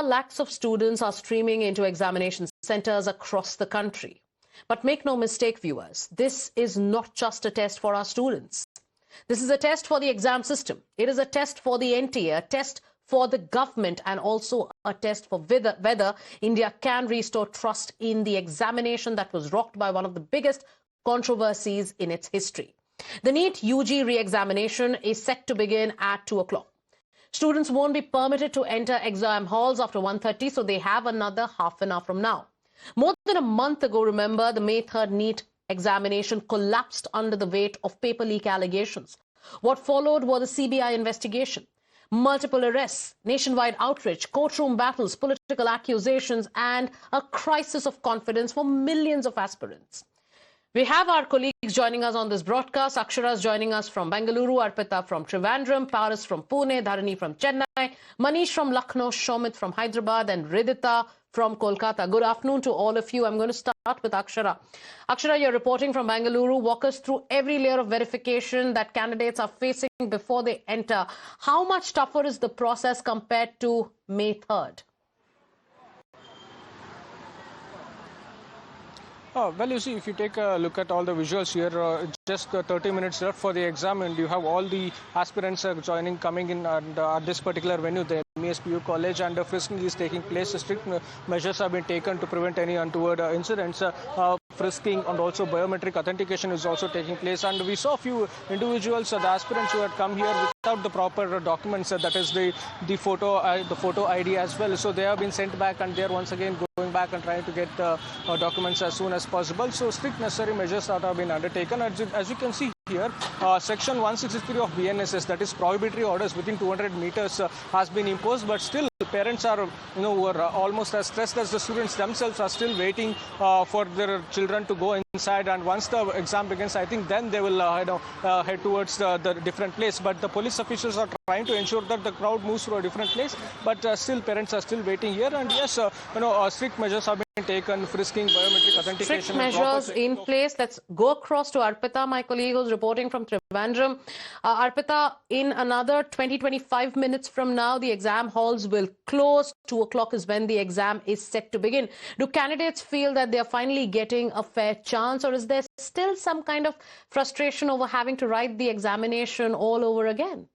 Lakhs of students are streaming into examination centers across the country. But make no mistake, viewers, this is not just a test for our students. This is a test for the exam system. It is a test for the NTA, a test for the government, and also a test for whether India can restore trust in the examination that was rocked by one of the biggest controversies in its history. The NEET UG re-examination is set to begin at 2 o'clock. Students won't be permitted to enter exam halls after 1:30, so they have another half an hour from now. More than a month ago, remember, the May 3rd NEET examination collapsed under the weight of paper leak allegations. What followed was a CBI investigation, multiple arrests, nationwide outrage, courtroom battles, political accusations, and a crisis of confidence for millions of aspirants. We have our colleagues joining us on this broadcast. Akshara is joining us from Bengaluru, Arpita from Trivandrum, Paris from Pune, Dharani from Chennai, Manish from Lucknow, Shomit from Hyderabad, and Ridita from Kolkata. Good afternoon to all of you. I'm going to start with Akshara. Akshara, you're reporting from Bengaluru. Walk us through every layer of verification that candidates are facing before they enter. How much tougher is the process compared to May 3rd? Well, you see, if you take a look at all the visuals here, just 30 minutes left for the exam, and you have all the aspirants coming in at this particular venue, the MESPU college, and frisking is taking place. Strict measures have been taken to prevent any untoward incidents. Frisking and also biometric authentication is also taking place, and we saw a few individuals, the aspirants who had come here without the proper documents, that is the photo ID as well. So they have been sent back, and they are once again going back and trying to get documents as soon as possible. So strict necessary measures that have been undertaken. As you can see here, section 163 of BNSS, that is prohibitory orders within 200 meters, has been imposed, but still parents are, were almost as stressed as the students themselves, are still waiting for their children to go inside, and once the exam begins, I think then they will head towards the different place. But the police officials are trying to ensure that the crowd moves to a different place, but still parents are still waiting here. And yes, strict measures have been taken, frisking, biometric authentication. Strict measures in place. Let's go across to Arpita, my colleague who's reporting from Trivandrum. Arpita, in another 20-25 minutes from now, the exam halls will close. 2 o'clock is when the exam is set to begin. Do candidates feel that they're finally getting a fair chance, or is there still some kind of frustration over having to write the examination all over again?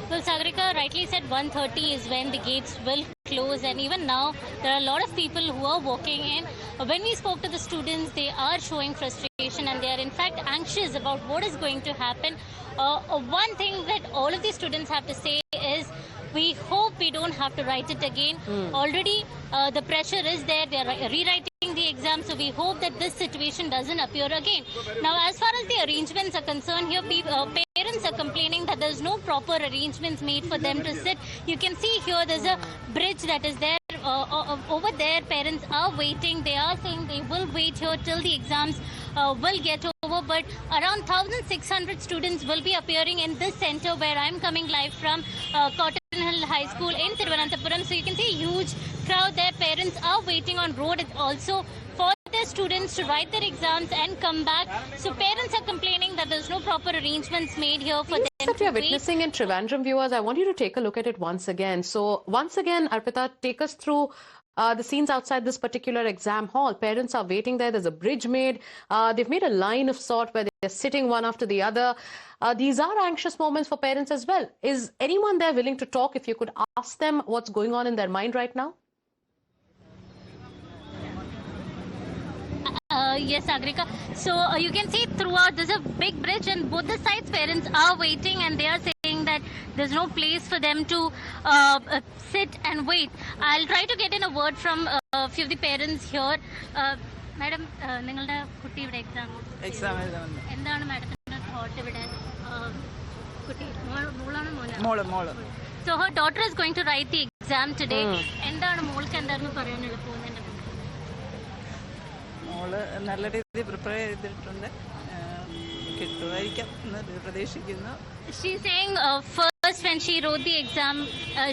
Well, Sagarika rightly said 1:30 is when the gates will close, and even now there are a lot of people who are walking in. When we spoke to the students, they are showing frustration, and they are in fact anxious about what is going to happen. One thing that all of these students have to say is, we hope we don't have to write it again. Already the pressure is there. They are rewriting the exam, so we hope that this situation doesn't appear again. Now, as far as the arrangements are concerned here, parents are complaining that there's no proper arrangements made for them to sit. You can see here there's a bridge that is there. Over there, parents are waiting. They are saying they will wait here till the exams will get over. But around 1,600 students will be appearing in this center where I'm coming live from, Cotton Hill High School in Thiruvananthapuram. So you can see a huge crowd there. Parents are waiting on road also for their students to write their exams and come back. So parents are complaining that there's no proper arrangements made here for them. That we are witnessing in Trivandrum, viewers, I want you to take a look at it once again. So once again, Arpita, take us through the scenes outside this particular exam hall. Parents are waiting there. There's a bridge made. They've made a line of sort where they're sitting one after the other. These are anxious moments for parents as well. Is anyone there willing to talk? If you could ask them what's going on in their mind right now? Yes, Agrika. So you can see throughout there's a big bridge, and both the sides parents are waiting, and they are saying that there's no place for them to sit and wait. I'll try to get in a word from a few of the parents here. Madam, ningalde kutti ivide exam endana madaminte thought ivide kutti moolanu mole. So her daughter is going to write the exam today. Endana moolku endarnu parayanilla povunnu? നല്ല രീതിയിൽ prepare ചെയ്തിട്ടുണ്ട് കിട്ടുമായിരിക്കാം എന്ന് പ്രതീക്ഷിക്കുന്നു. She's saying first when she wrote the exam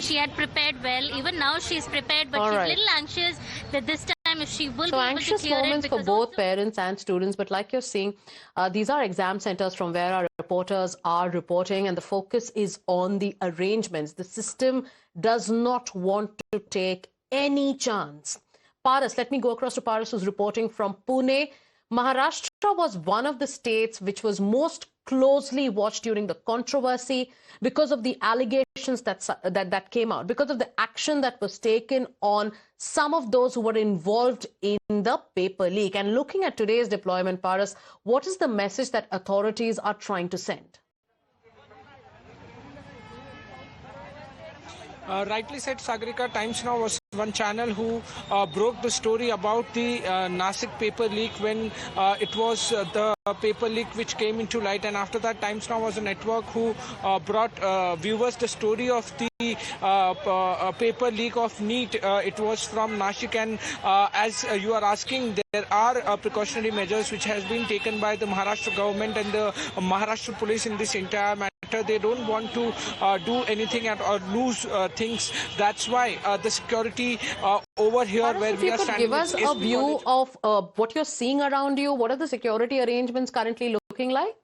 she had prepared well. Even now she's prepared, but she's a little anxious that this time time if she will So be able to anxious clear it. moments for Because both also, parents and students, but like you're seeing, these are exam centers from where our reporters are reporting, and the focus is on the arrangements. The system does not want to take any chance. Paras, let me go across to Paras, who's reporting from Pune. Maharashtra was one of the states which was most closely watched during the controversy because of the allegations that came out, because of the action that was taken on some of those who were involved in the paper leak. And looking at today's deployment, Paras, what is the message that authorities are trying to send? Rightly said, Sagarika. Times Now was one channel who broke the story about the Nasik paper leak when it was the paper leak which came into light, and after that Times Now was a network who brought viewers the story of the paper leak of NEET. It was from Nashik, and as you are asking, there are precautionary measures which has been taken by the Maharashtra government and the Maharashtra police in this entire matter. They don't want to do anything or lose things. That's why the security over here Paras, where if we you are could standing, give us a SB view College. of what you're seeing around you, what are the security arrangements currently looking like?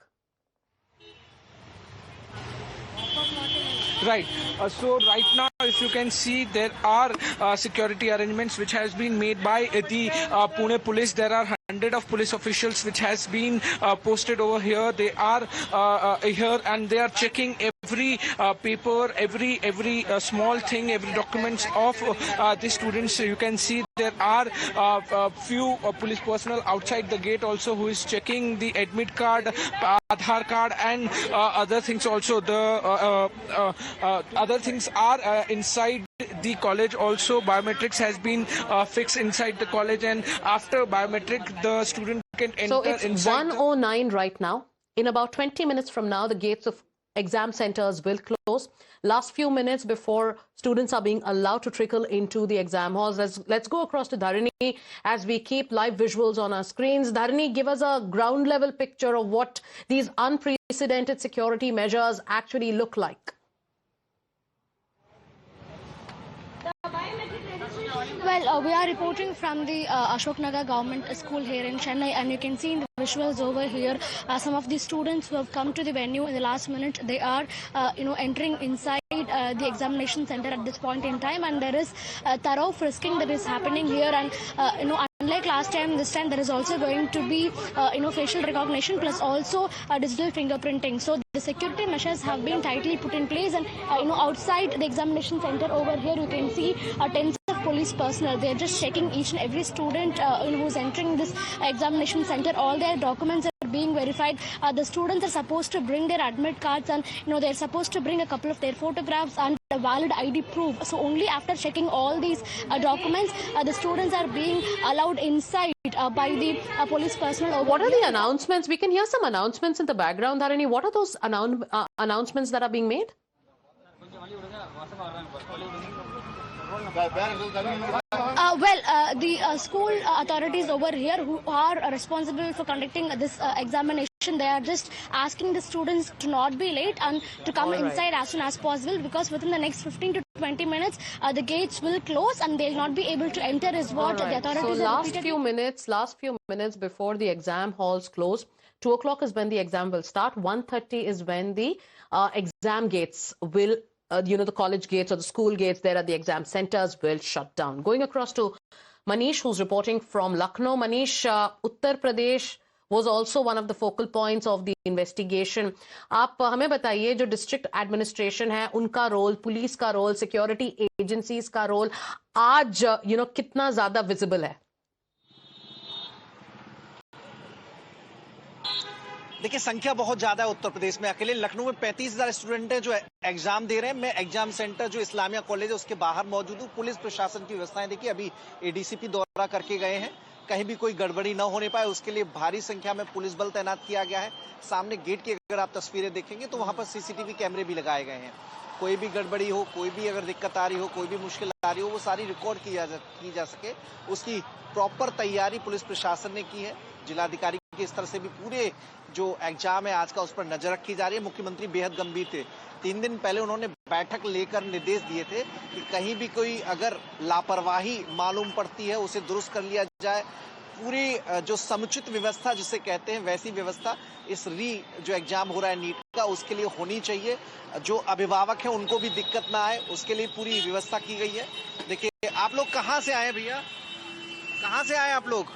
Right. So right now, if you can see, there are security arrangements which has been made by the Pune police. There are hundreds of police officials which has been posted over here. They are here and they are checking every paper, every small thing, every documents of the students. You can see there are few police personnel outside the gate also who is checking the admit card, Aadhaar card, and other things also. The other things are inside the college also. Biometrics has been fixed inside the college, and after biometric, the student can enter So it's inside. 1:09 right now. In about 20 minutes from now, the gates of exam centers will close. Last few minutes before students are being allowed to trickle into the exam halls. Let's go across to Dharini as we keep live visuals on our screens. Dharini, give us a ground level picture of what these unprecedented security measures actually look like. Well, we are reporting from the Ashok Nagar Government School here in Chennai, and you can see in the visuals over here some of the students who have come to the venue in the last minute. They are, entering inside the examination center at this point in time, and there is thorough frisking that is happening here. And unlike last time, this time there is also going to be facial recognition plus also digital fingerprinting. So the security measures have been tightly put in place, and outside the examination center over here, you can see tens of police personnel. They are just checking each and every student who's entering this examination center. All their documents are being verified. The students are supposed to bring their admit cards, and they're supposed to bring a couple of their photographs and a valid ID proof. So only after checking all these documents, the students are being allowed inside by the police personnel over What are here. the announcements? We can hear some announcements in the background, Dharini. What are those announcements that are being made? The school authorities over here who are responsible for conducting this examination, they are just asking the students to not be late and to come inside as soon as possible, because within the next 15 to 20 minutes, the gates will close and they'll not be able to enter is what the authorities So have last repeatedly. few minutes before the exam halls close, 2 o'clock is when the exam will start. 1:30 is when the exam gates will, the college gates or the school gates there at the exam centers will shut down. Going across to Manish, who's reporting from Lucknow. Manish, Uttar Pradesh was also one of the focal points of the investigation. आप हमें बताइए जो district administration है उनका role, police का role, security agencies का role आज कितना ज्यादा विजिबल है? देखिए, संख्या बहुत ज्यादा है उत्तर प्रदेश में। अकेले लखनऊ में 35,000 स्टूडेंट हैं जो एग्जाम दे रहे हैं। मैं एग्जाम सेंटर जो इस्लामिया कॉलेज है उसके बाहर मौजूद हूँ। पुलिस प्रशासन की व्यवस्थाएं देखिए, अभी एडीसीपी दौरा करके गए हैं, कहीं भी कोई गड़बड़ी न होने पाए उसके लिए भारी संख्या में पुलिस बल तैनात किया गया है। सामने गेट की अगर आप तस्वीरें देखेंगे तो वहां पर सीसीटीवी कैमरे भी लगाए गए हैं। कोई भी गड़बड़ी हो, कोई भी अगर दिक्कत आ रही हो, कोई भी मुश्किल आ रही हो, वो सारी रिकॉर्ड की जा सके, उसकी प्रॉपर तैयारी पुलिस प्रशासन ने की है। जिलाधिकारी कि इस तरह से भी पूरे जो एग्जाम है आज का उस पर नजर रखी जा रही है। मुख्यमंत्री बेहद गंभीर थे। 3 दिन पहले उन्होंने बैठक लेकर निर्देश दिए थे कि कहीं भी कोई अगर लापरवाही मालूम पड़ती है उसे दुरुस्त कर लिया जाए। पूरी जो समुचित व्यवस्था जिसे कहते हैं वैसी व्यवस्था इस जो एग्जाम हो रहा है नीट का उसके लिए होनी चाहिए। जो अभिभावक हैं उनको भी दिक्कत ना आए उसके लिए पूरी व्यवस्था की गई है। देखिए आप लोग कहाँ से आए भैया, कहाँ से आए आप लोग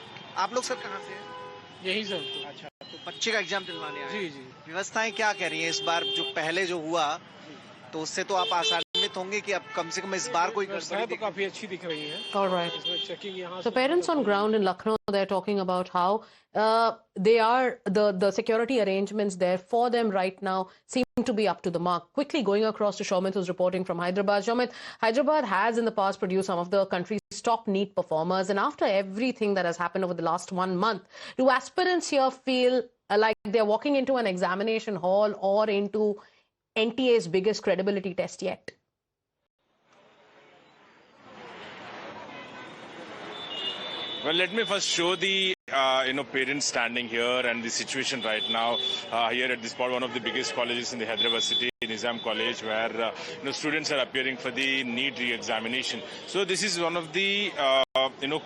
सर कहाँ से हैं? यही सर। अच्छा, तो बच्चे का एग्जाम दिलवाने आए? जी जी। व्यवस्थाएं क्या कह रही हैं इस बार? जो पहले जो हुआ तो उससे तो आप आसान्वित होंगे कि अब कम से कम इस बार कोई व्यवस्थाएं तो काफी अच्छी दिख रही है। All right. इसमें चेकिंग यहाँ So parents on ground in Lucknow, they're talking about how the security arrangements there for them right now seem to be up to the mark. Quickly going across to Shomit, who's reporting from Hyderabad. Shomit, Hyderabad has in the past produced some of the country's top NEET performers, and after everything that has happened over the last 1 month, do aspirants here feel like they're walking into an examination hall or into NTA's biggest credibility test yet? Well, let me first show the parents standing here and the situation right now here at this spot, one of the biggest colleges in the Hyderabad city, Nizam College, where students are appearing for the NEET re-examination. So this is one of the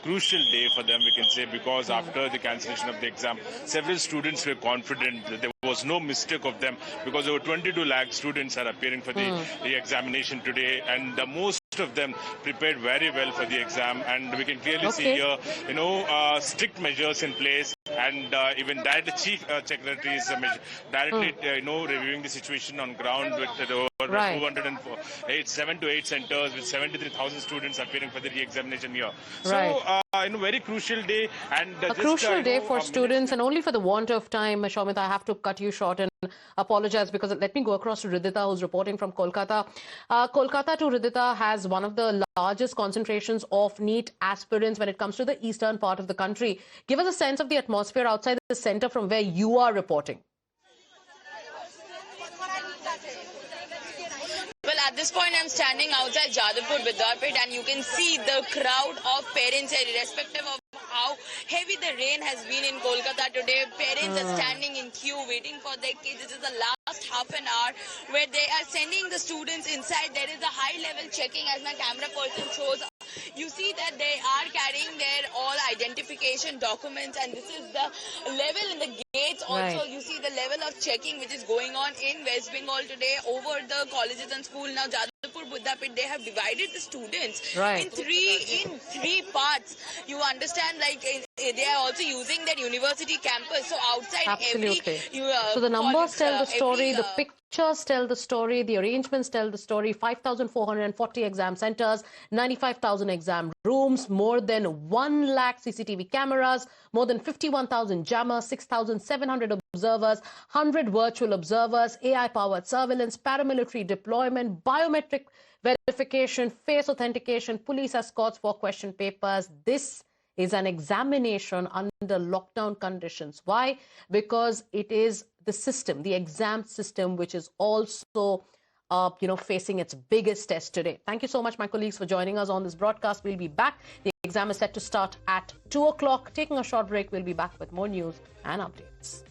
crucial day for them, we can say, because after the cancellation of the exam, several students were confident that there was no mistake of them, because over 22 lakh students are appearing for the re-examination today, and most of them prepared very well for the exam, and we can clearly see here, strict measures in place, and even the chief secretary is directly, reviewing the situation on ground with over 7 to 8 centers with 73,000 students appearing for the re-examination here. Right. So, very crucial day, and a crucial day for students, and only for the want of time, Shomit, I have to cut you short and apologize, because let me go across to Ridhita, who's reporting from Kolkata. Kolkata to Ridhita has one of the largest concentrations of NEET aspirants when it comes to the eastern part of the country. Give us a sense of the atmosphere outside the center from where you are reporting. Well, at this point, I'm standing outside Jadavpur Vidyapit, and you can see the crowd of parents here, irrespective of how heavy the rain has been in Kolkata today. Parents are standing in queue waiting for their kids. This is the last half an hour where they are sending the students inside. There is a high-level checking, as my camera person shows. You see that they are carrying their all identification documents, and this is the level in the gates. Also, you see the level of checking which is going on in West Bengal today over the colleges and schools. Now, Jadavpur Vidyapit, they have divided the students in three parts. You understand, like they are also using their university campus. So outside Absolutely. So the numbers tell the story, the pictures tell the story, the arrangements tell the story. 5,440 exam centers, 95,000 exam rooms, more than 1 lakh CCTV cameras, more than 51,000 jammers, 6,700 observers, 100 virtual observers, AI-powered surveillance, paramilitary deployment, biometric verification, face authentication, police escorts for question papers. This is an examination under lockdown conditions. Why? Because it is the system, the exam system, which is also facing its biggest test today. Thank you so much, my colleagues, for joining us on this broadcast. We'll be back. The exam is set to start at 2 o'clock. Taking a short break, we'll be back with more news and updates.